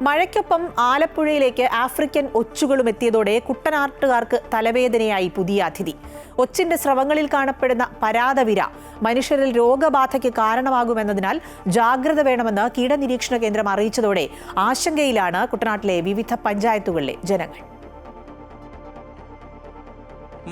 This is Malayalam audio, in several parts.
മഴയ്ക്കൊപ്പം ആലപ്പുഴയിലേക്ക് ആഫ്രിക്കൻ ഒച്ചുകളും എത്തിയതോടെ കുട്ടനാട്ടുകാർക്ക് തലവേദനയായി പുതിയ അതിഥി. ഒച്ചിന്റെ സ്രവങ്ങളിൽ കാണപ്പെടുന്ന പരാതവിര മനുഷ്യരിൽ രോഗബാധയ്ക്ക് കാരണമാകുമെന്നതിനാൽ ജാഗ്രത വേണമെന്ന് കീടനിരീക്ഷണ കേന്ദ്രം അറിയിച്ചതോടെ ആശങ്കയിലാണ് കുട്ടനാട്ടിലെ വിവിധ പഞ്ചായത്തുകളിലെ ജനങ്ങൾ.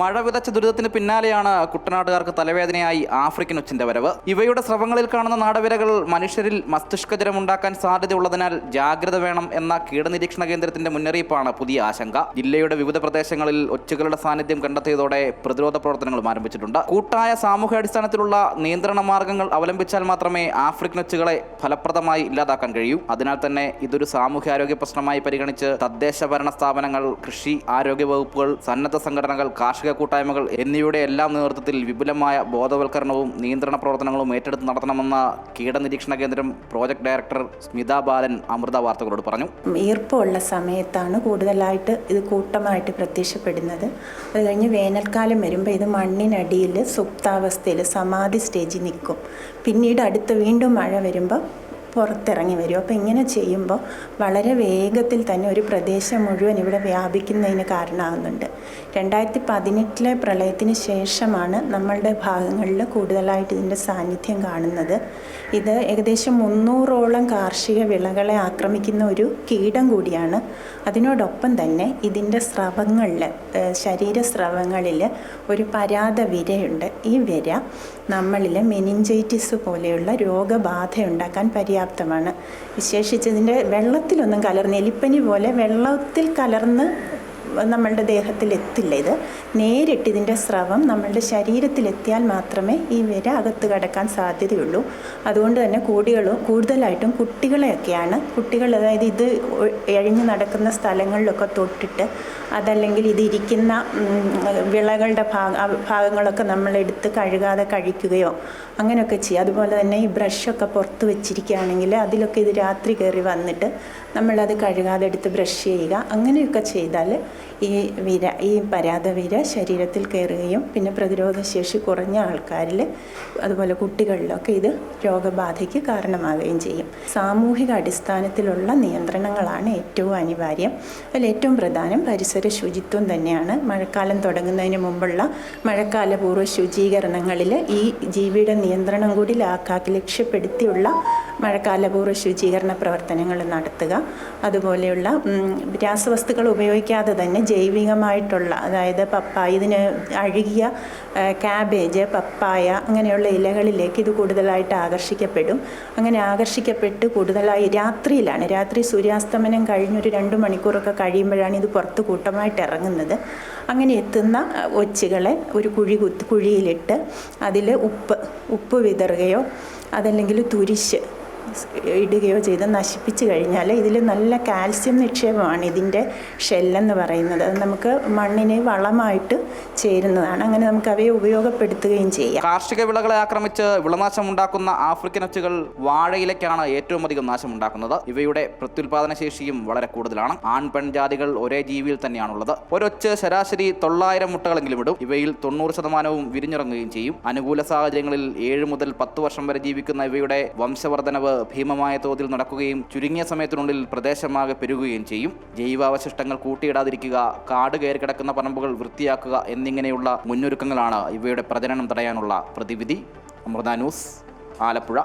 മഴ വിതച്ച ദുരിതത്തിന് പിന്നാലെയാണ് കുട്ടനാട്ടുകാർക്ക് തലവേദനയായി ആഫ്രിക്കൻ ഒച്ചിന്റെ വരവ്. ഇവയുടെ സ്രവങ്ങളിൽ കാണുന്ന നാടവിരകൾ മനുഷ്യരിൽ മസ്തിഷ്കജ്വരം ഉണ്ടാക്കാൻ സാധ്യതയുള്ളതിനാൽ ജാഗ്രത വേണം എന്ന കീടനിരീക്ഷണ കേന്ദ്രത്തിന്റെ മുന്നറിയിപ്പാണ് പുതിയ ആശങ്ക. ജില്ലയുടെ വിവിധ പ്രദേശങ്ങളിൽ ഒച്ചുകളുടെ സാന്നിധ്യം കണ്ടെത്തിയതോടെ പ്രതിരോധ പ്രവർത്തനങ്ങളും ആരംഭിച്ചിട്ടുണ്ട്. കൂട്ടായ സാമൂഹ്യാടിസ്ഥാനത്തിലുള്ള നിയന്ത്രണ മാർഗങ്ങൾ അവലംബിച്ചാൽ മാത്രമേ ആഫ്രിക്കൻ ഒച്ചുകളെ ഫലപ്രദമായി ഇല്ലാതാക്കാൻ കഴിയൂ. അതിനാൽ തന്നെ ഇതൊരു സാമൂഹ്യാരോഗ്യ പ്രശ്നമായി പരിഗണിച്ച് തദ്ദേശ ഭരണ സ്ഥാപനങ്ങൾ, കൃഷി ആരോഗ്യ വകുപ്പുകൾ, സന്നദ്ധ സംഘടനകൾ, കാർഷിക കൂട്ടായ്മകൾ എന്നിവയുടെ എല്ലാം നേതൃത്വത്തിൽ വിപുലമായ ബോധവൽക്കരണവും നിയന്ത്രണ പ്രവർത്തനങ്ങളും ഏറ്റെടുത്ത് നടത്തണമെന്ന കീടനിരീക്ഷണ കേന്ദ്രം പ്രോജക്ട് ഡയറക്ടർ സ്മിത ബാലൻ അമൃത വാർത്തകളോട് പറഞ്ഞു. ഈർപ്പമുള്ള സമയത്താണ് കൂടുതലായിട്ട് ഇത് കൂട്ടമായിട്ട് പ്രത്യക്ഷപ്പെടുന്നത്. അത് കഴിഞ്ഞ് വേനൽക്കാലം വരുമ്പോൾ ഇത് മണ്ണിനടിയിൽ സുപ്താവസ്ഥയിൽ സമാധി സ്റ്റേജിൽ നിൽക്കും. പിന്നീട് വീണ്ടും മഴ വരുമ്പോൾ പുറത്തിറങ്ങി വരും. അപ്പോൾ ഇങ്ങനെ ചെയ്യുമ്പോൾ വളരെ വേഗത്തിൽ തന്നെ ഒരു പ്രദേശം മുഴുവൻ ഇവിടെ വ്യാപിക്കുന്നതിന് കാരണമാകുന്നുണ്ട്. 2018 പ്രളയത്തിന് ശേഷമാണ് നമ്മളുടെ ഭാഗങ്ങളിൽ കൂടുതലായിട്ട് ഇതിൻ്റെ സാന്നിധ്യം കാണുന്നത്. ഇത് ഏകദേശം 300ഓളം കാർഷിക വിളകളെ ആക്രമിക്കുന്ന ഒരു കീടം കൂടിയാണ്. അതിനോടൊപ്പം തന്നെ ഇതിൻ്റെ സ്രവങ്ങളിൽ, ശരീരസ്രവങ്ങളിൽ ഒരു പരാത വിരയുണ്ട്. ഈ വിര നമ്മളിൽ മെനിഞ്ചൈറ്റിസ് പോലെയുള്ള രോഗബാധ ഉണ്ടാക്കാൻ പര്യാപ്തമാണ്. വിശേഷിച്ച് ഇതിൻ്റെ വെള്ളത്തിലൊന്നും കലർന്ന്, എലിപ്പനി പോലെ വെള്ളത്തിൽ കലർന്ന് നമ്മളുടെ ദേഹത്തിലെത്തില്ല. ഇത് നേരിട്ട് ഇതിൻ്റെ സ്രവം നമ്മളുടെ ശരീരത്തിലെത്തിയാൽ മാത്രമേ ഈ വിര അകത്ത് കടക്കാൻ സാധ്യതയുള്ളൂ. അതുകൊണ്ട് തന്നെ കൂടുതലായിട്ടും കുട്ടികൾ, അതായത് ഇത് എഴിഞ്ഞു നടക്കുന്ന സ്ഥലങ്ങളിലൊക്കെ തൊട്ടിട്ട്, അതല്ലെങ്കിൽ ഇതിരിക്കുന്ന വിളകളുടെ ഭാഗങ്ങളൊക്കെ നമ്മളെടുത്ത് കഴുകാതെ കഴിക്കുകയോ അങ്ങനെയൊക്കെ ചെയ്യുക. അതുപോലെ തന്നെ ഈ ബ്രഷൊക്കെ പുറത്ത് വെച്ചിരിക്കുകയാണെങ്കിൽ അതിലൊക്കെ ഇത് രാത്രി കയറി വന്നിട്ട് നമ്മളത് കഴുകാതെ എടുത്ത് ബ്രഷ് ചെയ്യുക. അങ്ങനെയൊക്കെ ചെയ്താൽ ഈ പരാതവിര ശരീരത്തിൽ കയറുകയും പിന്നെ പ്രതിരോധശേഷി കുറഞ്ഞ ആൾക്കാരിൽ, അതുപോലെ കുട്ടികളിലൊക്കെ ഇത് രോഗബാധയ്ക്ക് കാരണമാവുകയും ചെയ്യും. സാമൂഹിക അടിസ്ഥാനത്തിലുള്ള നിയന്ത്രണങ്ങളാണ് ഏറ്റവും അനിവാര്യം. അതിൽ ഏറ്റവും പ്രധാനം പരിസര ശുചിത്വം തന്നെയാണ്. മഴക്കാലം തുടങ്ങുന്നതിന് മുമ്പുള്ള മഴക്കാലപൂർവ്വ ശുചീകരണങ്ങളിൽ ഈ ജീവിയുടെ നിയന്ത്രണം കൂടി ലക്ഷ്യപ്പെടുത്തിയുള്ള മഴക്കാലപൂർവ്വ ശുചീകരണ പ്രവർത്തനങ്ങൾ നടത്തുക. അതുപോലെയുള്ള രാസവസ്തുക്കൾ ഉപയോഗിക്കാതെ തന്നെ ജൈവികമായിട്ടുള്ള, അതായത് ഇതിന് അഴുകിയ ക്യാബേജ്, പപ്പായ അങ്ങനെയുള്ള ഇലകളിലേക്ക് ഇത് കൂടുതലായിട്ട് ആകർഷിക്കപ്പെടും. അങ്ങനെ ആകർഷിക്കപ്പെട്ട് കൂടുതലായി രാത്രി സൂര്യാസ്തമനം കഴിഞ്ഞൊരു 2 മണിക്കൂറൊക്കെ കഴിയുമ്പോഴാണ് ഇത് പുറത്ത് കൂട്ടമായിട്ട് ഇറങ്ങുന്നത്. അങ്ങനെ എത്തുന്ന ഒച്ചുകളെ ഒരു കുഴിയിലിട്ട് അതിൽ ഉപ്പ് വിതറുകയോ അതല്ലെങ്കിൽ തുരിശ് ഇടുകയോ ചെയ്ത് നശിപ്പിച്ച് കഴിഞ്ഞാൽ ഇതിൽ നല്ല കാൽസ്യം നിക്ഷേപമാണ് ഇതിൻ്റെ ഷെല്ലെന്ന് പറയുന്നത്. അത് നമുക്ക് മണ്ണിന് വളമായിട്ട് ചേരുന്നതാണ്. അങ്ങനെ നമുക്ക് അവയെ ഉപയോഗപ്പെടുത്തുകയും ചെയ്യാം. കാർഷിക വിളകളെ ആക്രമിച്ച് വിളനാശം ഉണ്ടാക്കുന്ന ആഫ്രിക്കൻ ഒച്ചുകൾ വാഴയിലേക്കാണ് ഏറ്റവും അധികം നാശമുണ്ടാക്കുന്നത്. ഇവയുടെ പ്രത്യുൽപാദന ശേഷിയും വളരെ കൂടുതലാണ്. ആൺ പെൺ ജാതികൾ ഒരേ ജീവിയിൽ തന്നെയാണുള്ളത്. ഒരൊച്ച് ശരാശരി 900 മുട്ടകളെങ്കിലും ഇടും. ഇവയിൽ 90% വിരിഞ്ഞിറങ്ങുകയും ചെയ്യും. അനുകൂല സാഹചര്യങ്ങളിൽ 7 മുതൽ 10 വർഷം വരെ ജീവിക്കുന്ന ഇവയുടെ വംശവർദ്ധനവ് ഭീമമായ തോതിൽ നടക്കുകയും ചുരുങ്ങിയ സമയത്തിനുള്ളിൽ പ്രദേശമാകെ പെരുകുകയും ചെയ്യും. ജൈവാവശിഷ്ടങ്ങൾ കൂട്ടിയിടാതിരിക്കുക, കാട് കയറി കിടക്കുന്ന പറമ്പുകൾ വൃത്തിയാക്കുക എന്നിങ്ങനെയുള്ള മുന്നൊരുക്കങ്ങളാണ് ഇവയുടെ പ്രജനനം തടയാനുള്ള പ്രതിവിധി. അമൃത ന്യൂസ്, ആലപ്പുഴ.